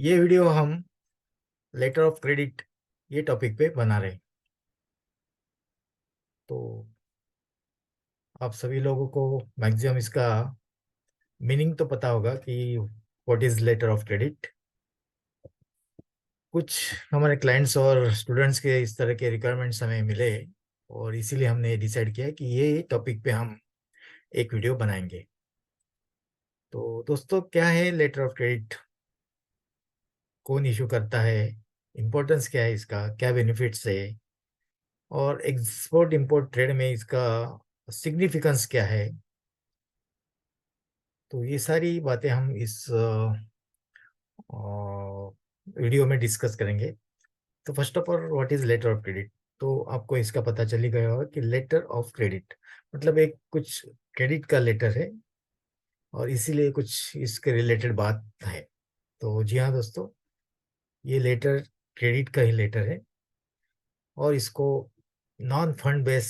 ये वीडियो हम letter of credit ये टॉपिक पे बना रहे हैं। तो आप सभी लोगों को मैक्सिमम इसका मीनिंग तो पता होगा कि what is letter of credit. कुछ हमारे क्लाइंट्स और स्टूडेंट्स के इस तरह के रिक्वायरमेंट्स हमें मिले और इसीलिए हमने डिसाइड किया कि ये टॉपिक पे हम एक वीडियो बनाएंगे। तो दोस्तों, क्या है लेटर ऑफ क्रेडिट, कौन इशू करता है, इम्पोर्टेंस क्या है इसका, क्या बेनिफिट्स है और एक्सपोर्ट इंपोर्ट ट्रेड में इसका सिग्निफिकेंस क्या है। तो ये सारी बातें हम इस वीडियो में डिस्कस करेंगे। तो first of all, what is letter of credit. तो आपको इसका पता चल ही गया होगा कि लेटर ऑफ क्रेडिट मतलब एक कुछ क्रेडिट का लेटर है और इसीलिए कुछ इसके रिलेटेड बात है। तो जी हाँ दोस्तों, ये लेटर क्रेडिट का ही लेटर है और इसको non fund base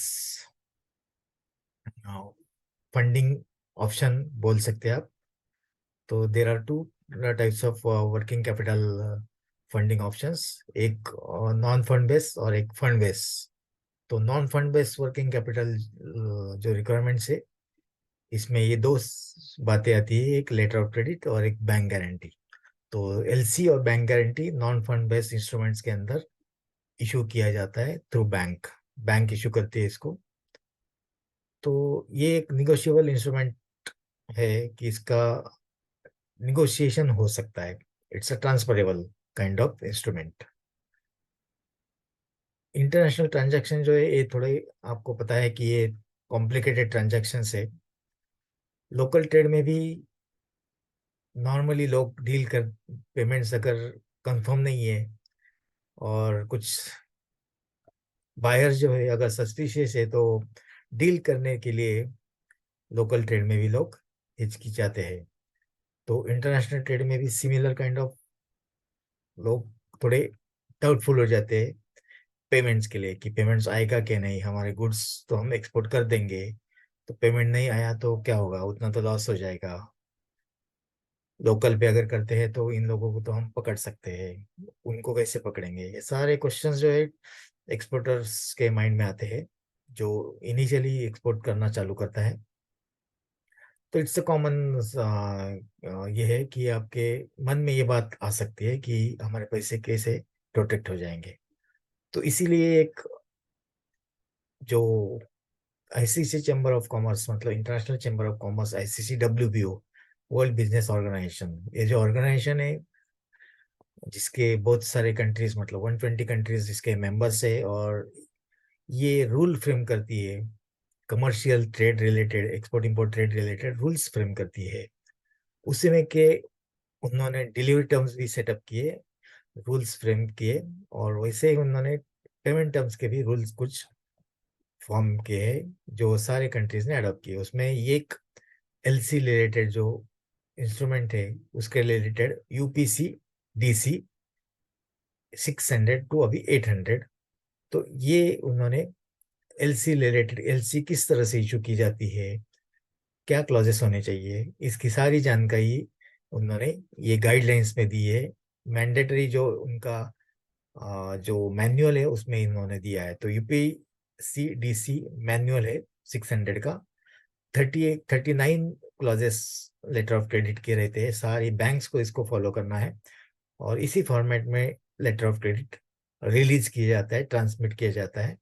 funding option बोल सकते हैं आप। तो there are two types of working capital funding options, एक नॉन फंड बेस और एक फंड बेस। तो non fund base working capital जो रिक्वायरमेंट्स है, इसमें ये दो बातें आती है, एक लेटर ऑफ क्रेडिट और एक बैंक गारंटी। तो एलसी और bank guarantee non fund based instruments के अंदर इशू किया जाता है थ्रू बैंक। बैंक इशू करती है इसको। तो ये एक निगोशिएबल इंस्ट्रूमेंट है कि इसका निगोशिएशन हो सकता है। It's a transferable kind of instrument. International transaction जो है ये थोड़े आपको पता है कि ये कॉम्प्लिकेटेड ट्रांजैक्शन है। लोकल ट्रेड में भी नॉर्मली लोग डील कर, पेमेंट्स अगर कंफर्म नहीं है और कुछ बायर जो है अगर सस्पिशियस है तो डील करने के लिए लोकल ट्रेड में भी लोग हिचकिचाते हैं। तो इंटरनेशनल ट्रेड में भी सिमिलर काइंड ऑफ लोग थोड़े डाउटफुल हो जाते हैं पेमेंट्स के लिए कि पेमेंट्स आएगा कि नहीं, हमारे गुड्स तो हम एक्सपोर्ट कर देंगे, तो पेमेंट नहीं आया तो क्या होगा, उतना तो लॉस हो जाएगा। लोकल पे अगर करते हैं तो इन लोगों को तो हम पकड़ सकते हैं, उनको कैसे पकड़ेंगे, ये सारे क्वेश्चंस जो है एक्सपोर्टर्स के माइंड में आते हैं जो इनिशियली एक्सपोर्ट करना चालू करता है। तो इट्स अ कॉमन ये है कि आपके मन में ये बात आ सकती है कि हमारे पैसे कैसे प्रोटेक्ट हो जाएंगे। तो इसीलिए एक जो आईसीसी चैम्बर ऑफ कॉमर्स मतलब International Chamber of Commerce, ICC WBO, World Business Organization, ये जो ऑर्गेनाइजेशन है जिसके बहुत सारे कंट्रीज मतलब 120 कंट्रीज इसके मेंबर्स है, और ये रूल फ्रेम करती है commercial trade related, export import trade related rules frame करती है। उसी में के उन्होंने डिलीवरी टर्म्स भी सेटअप किए, रूल्स फ्रेम किए, और वैसे ही उन्होंने पेमेंट टर्म्स के भी रूल्स कुछ फॉर्म किए हैं जो सारे कंट्रीज ने अडॉप्ट किए। उसमें ये एक एलसी रिलेटेड जो इंस्ट्रूमेंट है उसके रिलेटेड यूपीसी डीसी 600 टू अभी 800। तो ये उन्होंने एलसी रिलेटेड, एलसी किस तरह से इशू की जाती है, क्या क्लॉजेस होने चाहिए, इसकी सारी जानकारी उन्होंने ये गाइडलाइंस में दी है। मैंडेटरी जो उनका जो मैनुअल है उसमें इन्होंने दिया है। तो यूपी सी डी मैनुअल है 600 का, 39 क्लॉजेस लेटर ऑफ क्रेडिट के रहते हैं। सारी बैंक्स को इसको फॉलो करना है और इसी फॉर्मेट में लेटर ऑफ क्रेडिट रिलीज किया जाता है, ट्रांसमिट किया जाता है।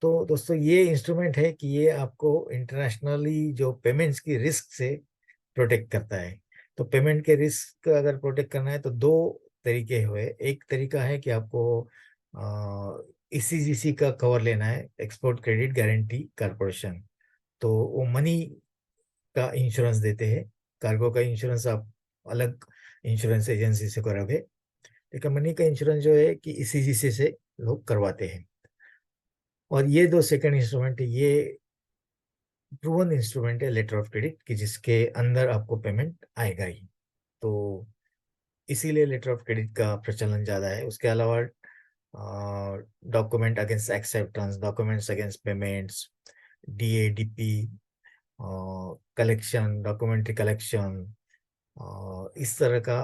तो दोस्तों, ये इंस्ट्रूमेंट है कि ये आपको इंटरनेशनली जो पेमेंट्स की रिस्क से प्रोटेक्ट करता है। तो पेमेंट के रिस्क अगर प्रोटेक्ट करना है तो दो तरीके हुए। एक तरीका है कि आपको ईसीजीसी का कवर लेना है, एक्सपोर्ट क्रेडिट गारंटी कॉरपोरेशन। तो वो मनी का इंश्योरेंस देते हैं। कार्गो का इंश्योरेंस आप अलग इंश्योरेंस एजेंसी से करोगे, लेकिन मनी का इंश्योरेंस जो है कि ईसीजीसी से लोग करवाते हैं। और ये दो सेकंड इंस्ट्रूमेंट है, ये प्रूवन इंस्ट्रूमेंट है लेटर ऑफ क्रेडिट कि जिसके अंदर आपको पेमेंट आएगा ही। तो इसीलिए लेटर ऑफ क्रेडिट का प्रचलन ज़्यादा है। उसके अलावा document against acceptance, documents against payments, DA DP, collection, documentary collection, इस तरह का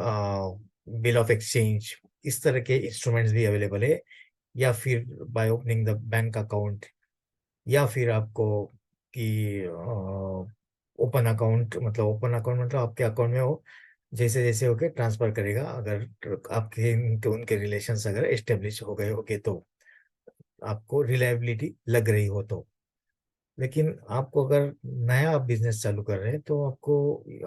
बिल ऑफ एक्सचेंज, इस तरह के इंस्ट्रूमेंट्स भी अवेलेबल है। या फिर by opening the bank account, या फिर आपको कि ओपन अकाउंट मतलब आपके अकाउंट में वो जैसे जैसे होके ट्रांसफर करेगा, अगर आपके उनके रिलेशंस अगर एस्टेब्लिश हो गए होगे तो, आपको रिलायबिलिटी लग रही हो तो। लेकिन आपको अगर नया आप बिजनेस चालू कर रहे हैं तो आपको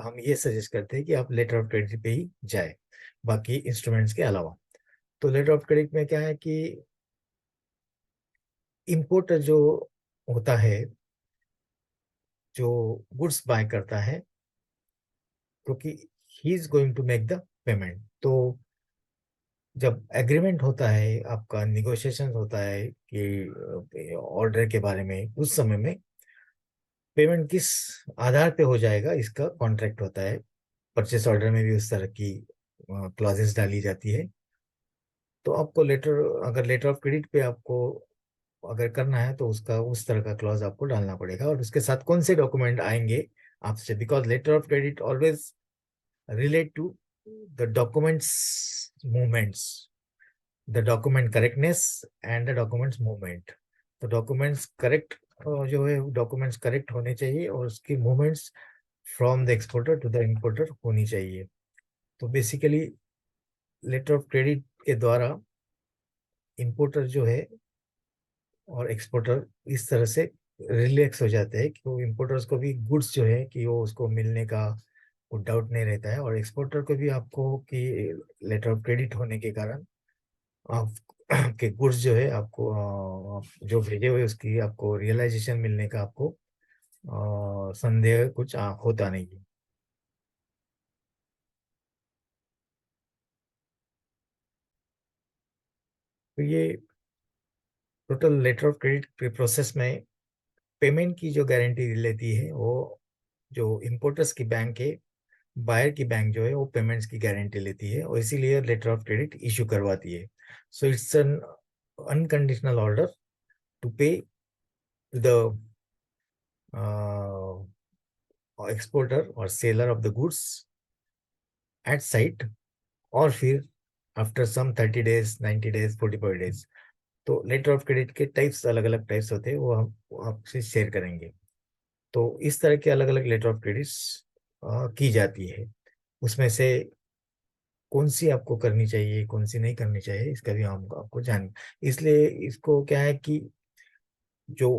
हम ये सजेस्ट करते हैं कि आप लेटर ऑफ क्रेडिट पे ही जाए, बाकी इंस्ट्रूमेंट्स के अलावा। तो लेटर ऑफ क्रेडिट में क्या है कि इम्पोर्टर जो होता है, जो गुड्स बाय करता है, क्योंकि he is going to make the payment, तो जब एग्रीमेंट होता है, आपका निगोशिएशन होता है कि ऑर्डर के बारे में, उस समय में पेमेंट किस आधार पे हो जाएगा इसका कॉन्ट्रैक्ट होता है। परचेस ऑर्डर में भी उस तरह की क्लॉजेस डाली जाती है। तो आपको अगर लेटर ऑफ क्रेडिट पे आपको अगर करना है तो उसका उस तरह का क्लॉज आपको डालना पड़ेगा। और उसके साथ कौन से डॉक्यूमेंट आएंगे आपसे, because letter of credit always relate to the documents movements, the document correctness and the documents movement। तो डॉक्यूमेंट्स करेक्ट जो है, डॉक्यूमेंट्स करेक्ट होने चाहिए और उसकी movements from the exporter to the importer होनी चाहिए। तो बेसिकली लेटर ऑफ क्रेडिट के द्वारा इंपोर्टर जो है और एक्सपोर्टर इस तरह से रिलैक्स हो जाते हैं कि वो इम्पोर्टर्स को भी गुड्स जो है कि वो उसको मिलने का कोई डाउट नहीं रहता है, और एक्सपोर्टर को भी आपको कि लेटर ऑफ क्रेडिट होने के कारण आप के गुड्स जो है आपको आप जो भेजे हुए उसकी आपको रियलाइजेशन मिलने का आपको संदेह कुछ होता नहीं है। तो ये टोटल लेटर ऑफ क्रेडिट के प्रोसेस में पेमेंट की जो गारंटी लेती है वो जो इम्पोर्टर्स की बैंक है, बायर की बैंक जो है वो पेमेंट्स की गारंटी लेती है और इसीलिए लेटर ऑफ क्रेडिट इशू करवाती है। So it's an unconditional order to pay the exporter और seller of the goods at sight, और फिर after some 30 days, 90 days, 45 days. तो लेटर ऑफ क्रेडिट के टाइप्स अलग अलग टाइप्स होते हैं, वो हम आपसे शेयर करेंगे। तो इस तरह के अलग अलग लेटर ऑफ क्रेडिट्स की जाती है। उसमें से कौन सी आपको करनी चाहिए, कौन सी नहीं करनी चाहिए, इसका भी हम आपको जान, इसलिए इसको क्या है कि जो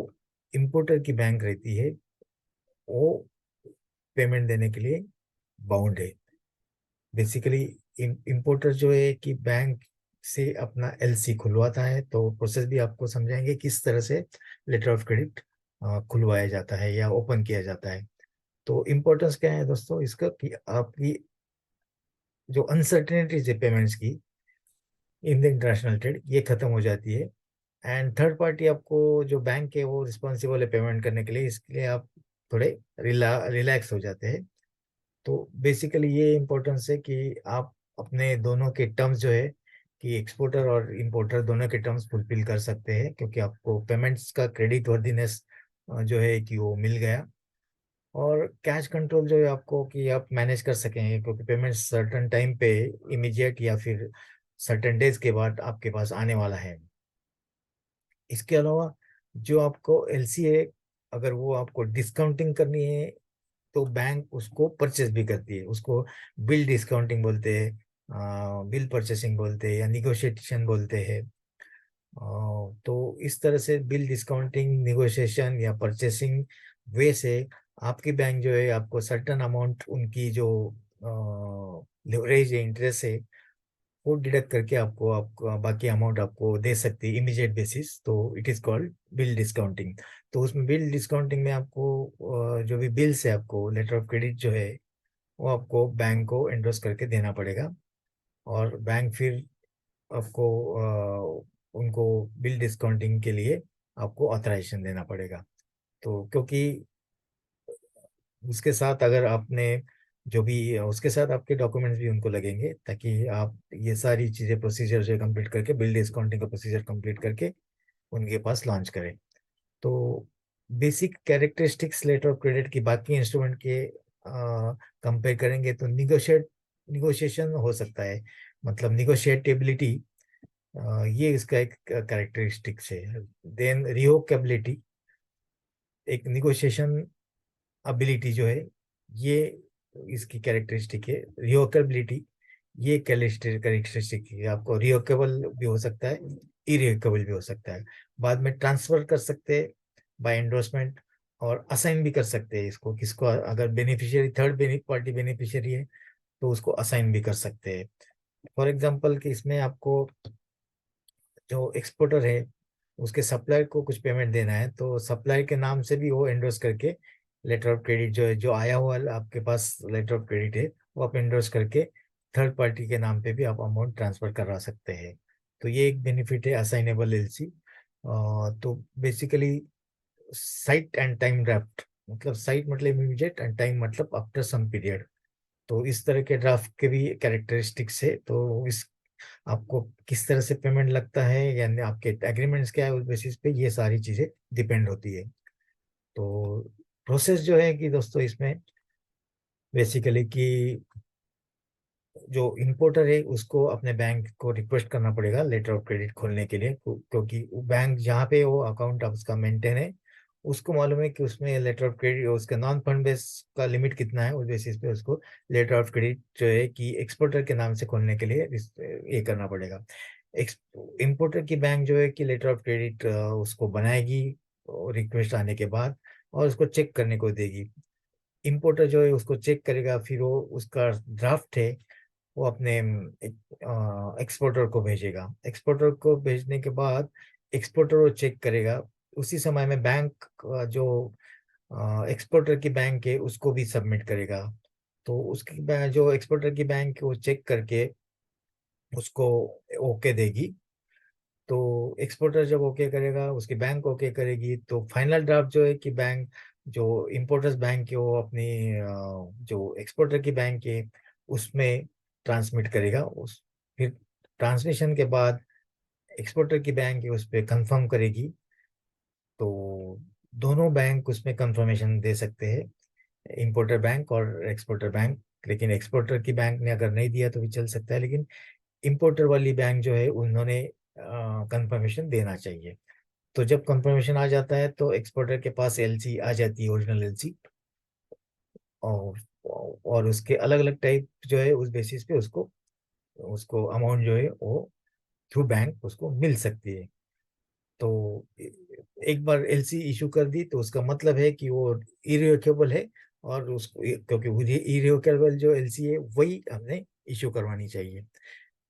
इम्पोर्टर की बैंक रहती है वो पेमेंट देने के लिए बाउंड है। बेसिकली इम्पोर्टर जो है कि बैंक से अपना एलसी खुलवाता है, तो प्रोसेस भी आपको समझाएंगे किस तरह से लेटर ऑफ क्रेडिट खुलवाया जाता है या ओपन किया जाता है। तो इम्पोर्टेंस क्या है दोस्तों इसका कि आपकी जो अनसर्टेनिटीज है पेमेंट्स की इन द इंटरनेशनल ट्रेड, ये खत्म हो जाती है। एंड थर्ड पार्टी आपको जो बैंक है वो रिस्पॉन्सिबल है पेमेंट करने के लिए, इसके लिए आप थोड़े रिलैक्स हो जाते हैं। तो बेसिकली ये इम्पोर्टेंस है कि आप अपने दोनों के टर्म्स जो है कि एक्सपोर्टर और इंपोर्टर दोनों के टर्म्स फुलफिल कर सकते हैं, क्योंकि आपको पेमेंट्स का क्रेडिट वर्दीनेस जो है कि वो मिल गया। और कैश कंट्रोल जो है आपको कि आप मैनेज कर सकेंगे, क्योंकि पेमेंट सर्टन टाइम पे इमीडिएट या फिर सर्टन डेज के बाद आपके पास आने वाला है। इसके अलावा जो आपको एलसी है, अगर वो आपको डिस्काउंटिंग करनी है तो बैंक उसको परचेस भी करती है, उसको बिल डिस्काउंटिंग बोलते हैं, बिल परचेसिंग बोलते हैं या निगोशिएशन बोलते हैं। तो इस तरह से बिल डिस्काउंटिंग, निगोशिएशन या परचेसिंग वे से आपकी बैंक जो है आपको सर्टन अमाउंट उनकी जो लिवरेज है, इंटरेस्ट है, वो डिडक्ट करके आपको आपको बाकी अमाउंट आपको दे सकती है इमीडिएट बेसिस। तो it is called bill discounting. तो उसमें बिल डिस्काउंटिंग में आपको जो भी बिल्स है आपको लेटर ऑफ क्रेडिट जो है वो आपको बैंक को एंडोर्स करके देना पड़ेगा, और बैंक फिर आपको उनको बिल डिस्काउंटिंग के लिए आपको ऑथराइजेशन देना पड़ेगा। तो क्योंकि उसके साथ अगर आपने जो भी उसके साथ आपके डॉक्यूमेंट्स भी उनको लगेंगे, ताकि आप ये सारी चीज़ें प्रोसीजर जो कंप्लीट करके बिल डिस्काउंटिंग का प्रोसीजर कंप्लीट करके उनके पास लॉन्च करें। तो basic characteristics letter of credit की बाकी इंस्ट्रूमेंट के कंपेयर करेंगे तो निगोशिएशन हो सकता है, मतलब निगोशिएटेबिलिटी, ये इसका एक कैरेक्टरिस्टिक्स है। देन रिवोकेबिलिटी, एक निगोशिएशन अबिलिटी जो है, ये इसकी कैरेक्टरिस्टिक है। रिवोकेबिलिटी, ये कैरेक्टरिस्टिक है, आपको रिवोकेबल भी हो सकता है, इरिवोकेबल भी हो सकता है। बाद में ट्रांसफर कर सकते हैं बाय एंडोर्समेंट, और असाइन भी कर सकते हैं इसको, किसको, अगर बेनिफिशियरी थर्ड पार्टी बेनिफिशियरी है तो उसको असाइन भी कर सकते हैं। फॉर एग्जांपल कि इसमें आपको जो एक्सपोर्टर है उसके सप्लायर को कुछ पेमेंट देना है, तो सप्लायर के नाम से भी वो एंडोर्स करके लेटर ऑफ क्रेडिट जो है, जो आया हुआ आपके पास लेटर ऑफ क्रेडिट है, वो आप एंडोर्स करके थर्ड पार्टी के नाम पे भी आप अमाउंट ट्रांसफर करा सकते हैं। तो ये एक बेनिफिट है असाइनेबल एलसी। तो basically site and time draft, मतलब साइट मतलब इमीडिएट एंड टाइम मतलब आफ्टर सम पीरियड। तो इस तरह के ड्राफ्ट के भी कैरेक्टरिस्टिक्स है। तो इस आपको किस तरह से पेमेंट लगता है, यानी आपके एग्रीमेंट्स क्या है, उस बेसिस पे ये सारी चीजें डिपेंड होती है। तो प्रोसेस जो है कि दोस्तों इसमें बेसिकली कि जो इंपोर्टर है उसको अपने बैंक को रिक्वेस्ट करना पड़ेगा लेटर ऑफ क्रेडिट खोलने के लिए, क्योंकि बैंक जहाँ पे वो अकाउंट उसका मेंटेन है, उसको मालूम है कि उसमें लेटर ऑफ क्रेडिट, उसका नॉन फंड बेस का लिमिट कितना है, उस बेसिस पे उसको लेटर ऑफ क्रेडिट जो है कि एक्सपोर्टर के नाम से खोलने के लिए ये करना पड़ेगा। इंपोर्टर की बैंक जो है कि लेटर ऑफ क्रेडिट उसको बनाएगी रिक्वेस्ट आने के बाद, और उसको चेक करने को देगी। इंपोर्टर जो है उसको चेक करेगा, फिर वो उसका ड्राफ्ट है वो अपने एक्सपोर्टर को भेजेगा। एक्सपोर्टर को भेजने के बाद एक्सपोर्टर वो चेक करेगा, उसी समय में बैंक जो एक्सपोर्टर की बैंक है उसको भी सबमिट करेगा। तो उसकी जो एक्सपोर्टर की बैंक है वो चेक करके उसको ओके देगी। तो एक्सपोर्टर जब ओके करेगा, उसकी बैंक ओके करेगी, तो फाइनल ड्राफ्ट जो है कि बैंक, जो इंपोर्टर्स बैंक है वो अपनी जो एक्सपोर्टर की बैंक है उसमें ट्रांसमिट करेगा। उस फिर ट्रांसमिशन के बाद एक्सपोर्टर की बैंक है उस पर कंफर्म करेगी। तो दोनों बैंक उसमें कंफर्मेशन दे सकते हैं, इंपोर्टर बैंक और एक्सपोर्टर बैंक। लेकिन एक्सपोर्टर की बैंक ने अगर नहीं दिया तो भी चल सकता है, लेकिन इंपोर्टर वाली बैंक जो है उन्होंने कंफर्मेशन देना चाहिए। तो जब कंफर्मेशन आ जाता है तो एक्सपोर्टर के पास एलसी आ जाती है, ओरिजिनल एलसी, और उसके अलग अलग टाइप जो है उस बेसिस पे उसको उसको अमाउंट जो है वो थ्रू बैंक उसको मिल सकती है। तो एक बार एलसी इशू कर दी तो उसका मतलब है कि वो इरिवोकेबल है, और उसको क्योंकि इरिवोकेबल जो एलसी है वही हमने इशू करवानी चाहिए।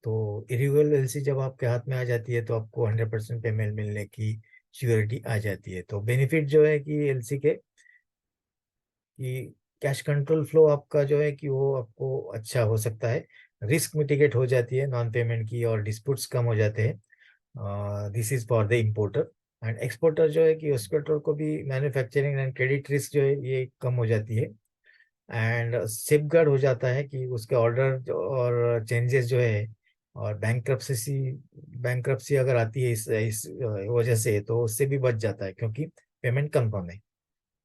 तो इरेगुलर एलसी जब आपके हाथ में आ जाती है तो आपको 100% पेमेंट मिलने की श्योरिटी आ जाती है। तो बेनिफिट जो है कि एलसी के कि कैश कंट्रोल फ्लो आपका जो है कि वो आपको अच्छा हो सकता है, रिस्क मिटिगेट हो जाती है नॉन पेमेंट की, और डिस्प्यूट्स कम हो जाते हैं। This is for the importer. And exporter जो है कि एक्सपोर्टर को भी मैन्युफैक्चरिंग एंड क्रेडिट रिस्क जो है ये कम हो जाती है। एंड सेफगार्ड हो जाता है कि उसके ऑर्डर और चेंजेस जो है, और बैंक्रप्सी अगर आती है इस वजह से, तो उससे भी बच जाता है क्योंकि पेमेंट कंफर्म है।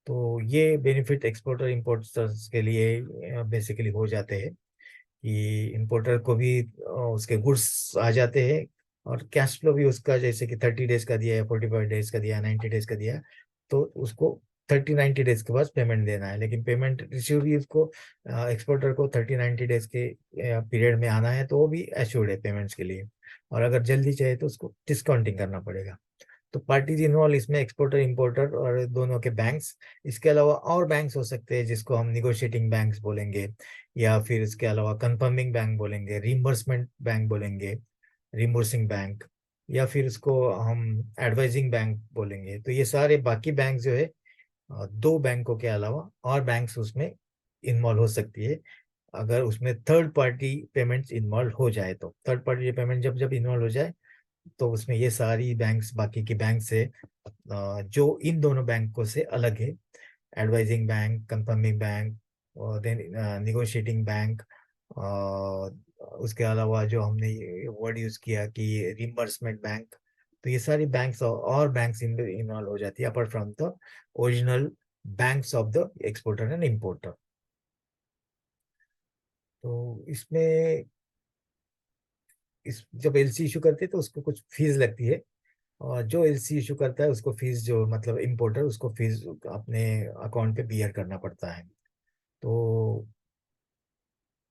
तो ये बेनिफिट एक्सपोर्टर इंपोर्टर्स के लिए बेसिकली हो जाते हैं कि इंपोर्टर को भी उसके गुड्स आ जाते हैं, और कैश फ्लो भी उसका जैसे कि 30 डेज का दिया है, 45 डेज का दिया है, 90 डेज का दिया है, तो उसको 30-90 डेज के बाद पेमेंट देना है। लेकिन पेमेंट रिसीव भी उसको एक्सपोर्टर को 30-90 डेज के पीरियड में आना है, तो वो भी एश्योर्ड है पेमेंट्स के लिए। और अगर जल्दी चाहिए तो उसको डिस्काउंटिंग करना पड़ेगा। तो पार्टीज इन्वॉल्व इसमें एक्सपोर्टर इंपोर्टर और दोनों के बैंक्स, इसके अलावा और बैंक्स हो सकते हैं जिसको हम निगोशिएटिंग बैंक्स बोलेंगे, या फिर इसके अलावा कंफर्मिंग बैंक बोलेंगे, रिम्बर्समेंट बैंक बोलेंगे, रिम्बर्सिंग बैंक, या फिर इसको हम एडवाइजिंग बैंक बोलेंगे। तो ये सारे बाकी बैंक जो है, दो बैंकों के अलावा और बैंक्स उसमें इन्वॉल्व हो सकती है। अगर उसमें थर्ड पार्टी पेमेंट्स इन्वॉल्व हो जाए, तो थर्ड पार्टी पेमेंट जब जब इन्वॉल्व हो जाए तो उसमें ये सारी बैंक्स बाकी की बैंक से जो इन दोनों बैंकों से अलग है, एडवाइजिंग बैंक, कंफर्मिंग बैंक, और देन निगोशिएटिंग बैंक, और उसके अलावा जो हमने वर्ड यूज किया कि रिम्बर्समेंट बैंक, तो ये सारी बैंक्स और बैंक्स इन्वॉल्व हो जाती है apart from the original banks of the exporter and importer. तो इसमें इस जब एलसी इशू करते हैं तो उसको कुछ फीस लगती है, और जो एलसी इशू करता है उसको फीस, जो मतलब इम्पोर्टर, उसको फीस अपने अकाउंट पे बियर करना पड़ता है। तो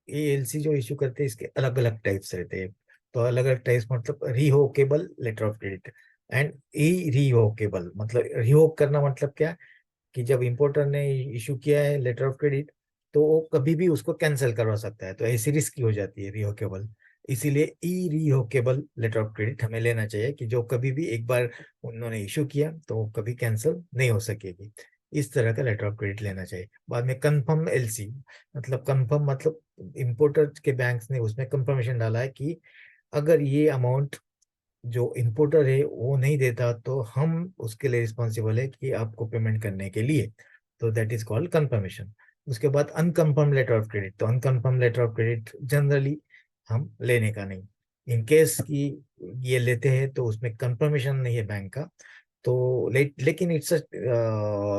ये एलसी जो इशू करते हैं इसके अलग अलग टाइप्स रहते हैं। तो अलग अलग टाइप्स मतलब revocable letter of credit and irrevocable. मतलब रिवोक करना मतलब क्या, कि जब इंपोर्टर ने इशू किया है लेटर ऑफ क्रेडिट, तो वो कभी भी उसको कैंसिल करवा सकता है, तो ऐसी रिस्क हो जाती है रिवोकेबल। इसीलिए ई रिवोकेबल लेटर ऑफ क्रेडिट हमें लेना चाहिए, कि जो कभी भी एक बार उन्होंने इशू किया तो वो कभी कैंसिल नहीं हो सकेगी। इस तरह का लेटर ऑफ क्रेडिट लेना चाहिए। बाद में कंफर्म एलसी, मतलब कंफर्म मतलब इंपोर्टर के बैंक्स ने उसमें कंफर्मेशन डाला है कि अगर ये अमाउंट जो इंपोर्टर है वो नहीं देता तो हम उसके लिए रिस्पॉन्सिबल है कि आपको पेमेंट करने के लिए। तो दैट इज कॉल्ड कंफर्मेशन। उसके बाद अनकंफर्म लेटर ऑफ क्रेडिट। तो unconfirm letter of credit generally हम लेने का नहीं। इन केस की ये लेते हैं तो उसमें कंफर्मेशन नहीं है बैंक का, तो लेकिन इट्स अ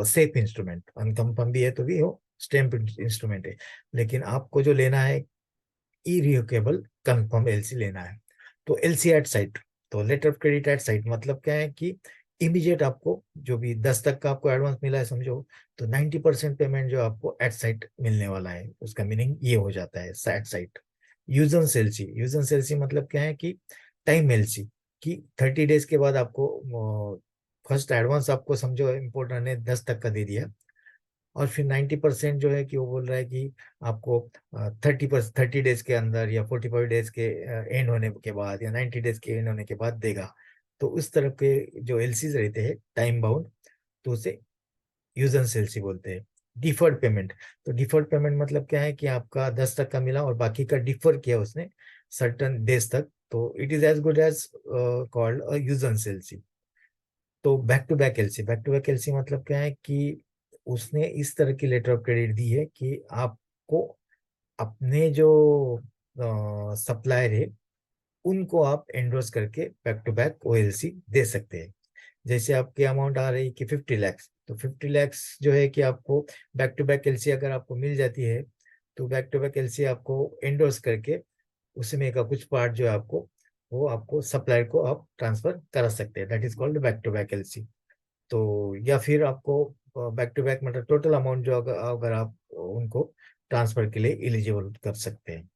सेफ इंस्ट्रूमेंट। अनकंफर्म भी है तो भी वो स्टैम्प इंस्ट्रूमेंट है। लेकिन आपको जो लेना है इरिवोकेबल कंफर्म एलसी लेना है। तो एलसी एट साइट, तो letter of credit at sight मतलब क्या है कि इमीडिएट आपको जो भी 10 तक का आपको एडवांस मिला है समझो, तो 90% पेमेंट जो आपको एट साइट मिलने वाला है, उसका मीनिंग ये हो जाता है एट साइट। यूजन एलसी, यूजन एलसी मतलब क्या है कि टाइम एलसी, कि 30 डेज के बाद आपको फर्स्ट एडवांस आपको समझो इम्पोर्टर ने 10 तक का दे दिया, और फिर 90% जो है कि वो बोल रहा है कि आपको 30 डेज के अंदर या 45 डेज के एंड होने के बाद या 90 डेज के एंड होने के बाद देगा। तो उस तरह के जो एलसीज रहते हैं टाइम बाउंड, तो उसे यूजन एलसी बोलते हैं। डिफर्ड पेमेंट, तो डिफर्ड पेमेंट मतलब क्या है कि आपका 10 तक का मिला और बाकी का डिफर किया उसने सर्टन डेज तक, तो it is as good as called usance LC. तो बैक टू बैक एलसी मतलब क्या है कि उसने इस तरह की लेटर ऑफ क्रेडिट दी है कि आपको अपने जो सप्लायर है उनको आप एंडोर्स करके बैक टू बैक ओएलसी दे सकते हैं। जैसे आपकी अमाउंट आ रही कि 50 लैक्स, तो 50 लैक्स जो है कि आपको बैक टू बैक एलसी अगर आपको मिल जाती है, तो बैक टू बैक एलसी आपको एंडोर्स करके उसमें का कुछ पार्ट जो है आपको, वो आपको सप्लायर को आप ट्रांसफर करा सकते हैं। That is called back to back LC. तो या फिर आपको बैक टू बैक मतलब टोटल अमाउंट जो अगर अगर आप उनको ट्रांसफर के लिए एलिजिबल कर सकते हैं।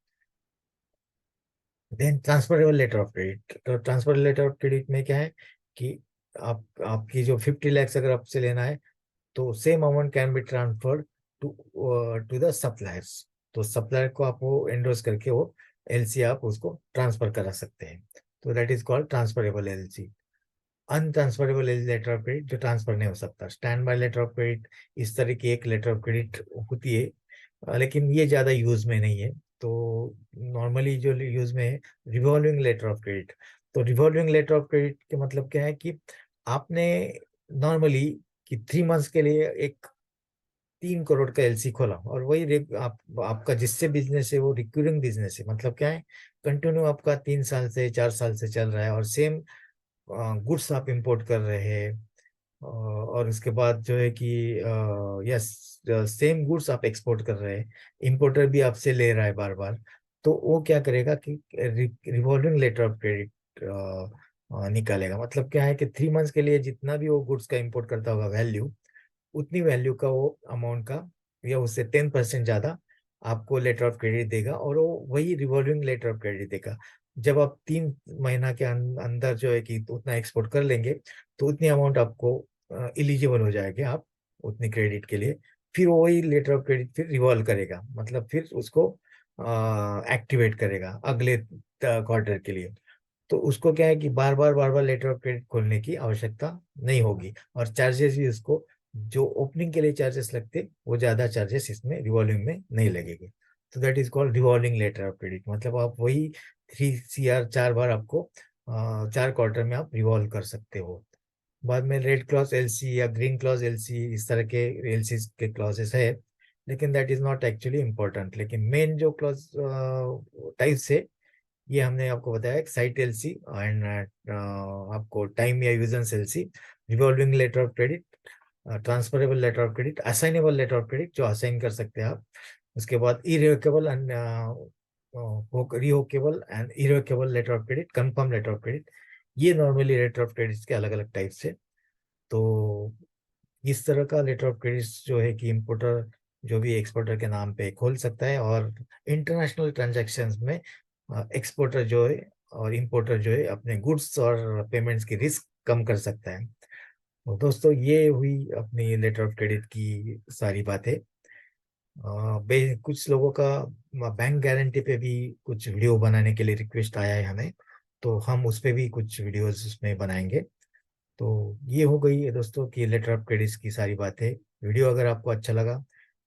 Then transferable letter of credit. तो ट्रांसफर लेटर ऑफ क्रेडिट में क्या है कि आपकी जो 50 लैक्स अगर आपसे लेना है, तो same amount can be transferred to to the suppliers. तो सप्लायर को आप वो एंडोर्स करके वो एलसी आप उसको ट्रांसफर करा सकते हैं। तो that is called transferable LC. Untransferable letter of credit जो ट्रांसफर नहीं हो सकता, standby letter of credit, इस तरह की एक लेटर ऑफ क्रेडिट होती है, लेकिन ये ज्यादा यूज में नहीं है। तो नॉर्मली जो यूज में है रिवॉल्विंग लेटर ऑफ क्रेडिट। तो रिवॉल्विंग लेटर ऑफ क्रेडिट के मतलब क्या है कि आपने नॉर्मली कि 3 मंथ्स के लिए एक 3 करोड़ का एलसी खोला, और वही आपका जिससे बिजनेस है वो रिक्यूरिंग बिजनेस है। मतलब क्या है, कंटिन्यू आपका 3 साल से 4 साल से चल रहा है, और सेम गुड्स आप इंपोर्ट कर रहे हैं, और उसके बाद जो है कि यस सेम गुड्स आप एक्सपोर्ट कर रहे हैं, इंपोर्टर भी आपसे ले रहा है बार बार। तो वो क्या करेगा कि रिवॉल्विंग लेटर ऑफ क्रेडिट निकालेगा। मतलब क्या है कि 3 मंथ्स के लिए जितना भी वो गुड्स का इंपोर्ट करता होगा वैल्यू, उतनी वैल्यू का वो अमाउंट का या उससे 10% ज्यादा आपको लेटर ऑफ क्रेडिट देगा, और वो वही रिवॉल्विंग लेटर ऑफ क्रेडिट देगा। जब आप 3 महीना के अंदर जो है कि उतना एक्सपोर्ट कर लेंगे, तो उतनी अमाउंट आपको इलिजिबल हो जाएगी आप उतनी क्रेडिट के लिए। फिर वही लेटर ऑफ क्रेडिट फिर रिवॉल्व करेगा, मतलब फिर उसको एक्टिवेट करेगा अगले क्वार्टर के लिए। तो उसको क्या है कि बार बार लेटर ऑफ क्रेडिट खोलने की आवश्यकता नहीं होगी, और चार्जेस भी उसको जो ओपनिंग के लिए चार्जेस लगते वो ज्यादा चार्जेस इसमें रिवॉल्विंग में नहीं लगेंगे। तो that is called revolving letter of credit. मतलब आप वही 3 CR 4 बार आपको 4 क्वार्टर में आप रिवॉल्व कर सकते हो। बाद में रेड क्लॉज एलसी या ग्रीन क्लॉज एलसी, इस तरह के एलसी के क्लॉजेस है, लेकिन that is not actually important. लेकिन मेन जो क्लॉज टाइप्स है ये हमने आपको बताया, साइट एलसी एंड आपको टाइम या usance LC, revolving letter of credit, transferable letter of credit, assignable letter of credit जो असाइन कर सकते हैं आप, उसके बाद irrevocable and revocable and irrevocable letter of credit, confirm letter of credit, ये नॉर्मली लेटर ऑफ क्रेडिट के अलग अलग टाइप्स है। तो इस तरह का लेटर ऑफ क्रेडिट जो है कि इंपोर्टर जो भी एक्सपोर्टर के नाम पे खोल सकता है, और इंटरनेशनल ट्रांजैक्शंस में एक्सपोर्टर जो है और इंपोर्टर जो है अपने गुड्स और पेमेंट्स की रिस्क कम कर सकता है। तो दोस्तों ये हुई अपनी लेटर ऑफ क्रेडिट की सारी बातें। कुछ लोगों का बैंक गारंटी पे भी कुछ वीडियो बनाने के लिए रिक्वेस्ट आया है हमें, तो हम उस पे भी कुछ वीडियोस उसमें बनाएंगे। तो ये हो गई है दोस्तों कि लेटर ऑफ क्रेडिट की सारी बातें। वीडियो अगर आपको अच्छा लगा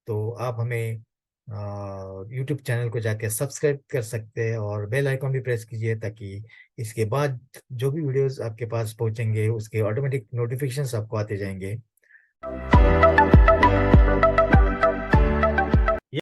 तो आप हमें यूट्यूब चैनल को जाके सब्सक्राइब कर सकते हैं और बेल आइकॉन भी प्रेस कीजिए, ताकि इसके बाद जो भी वीडियोस आपके पास पहुंचेंगे उसके ऑटोमेटिक नोटिफिकेशंस आपको आते जाएंगे।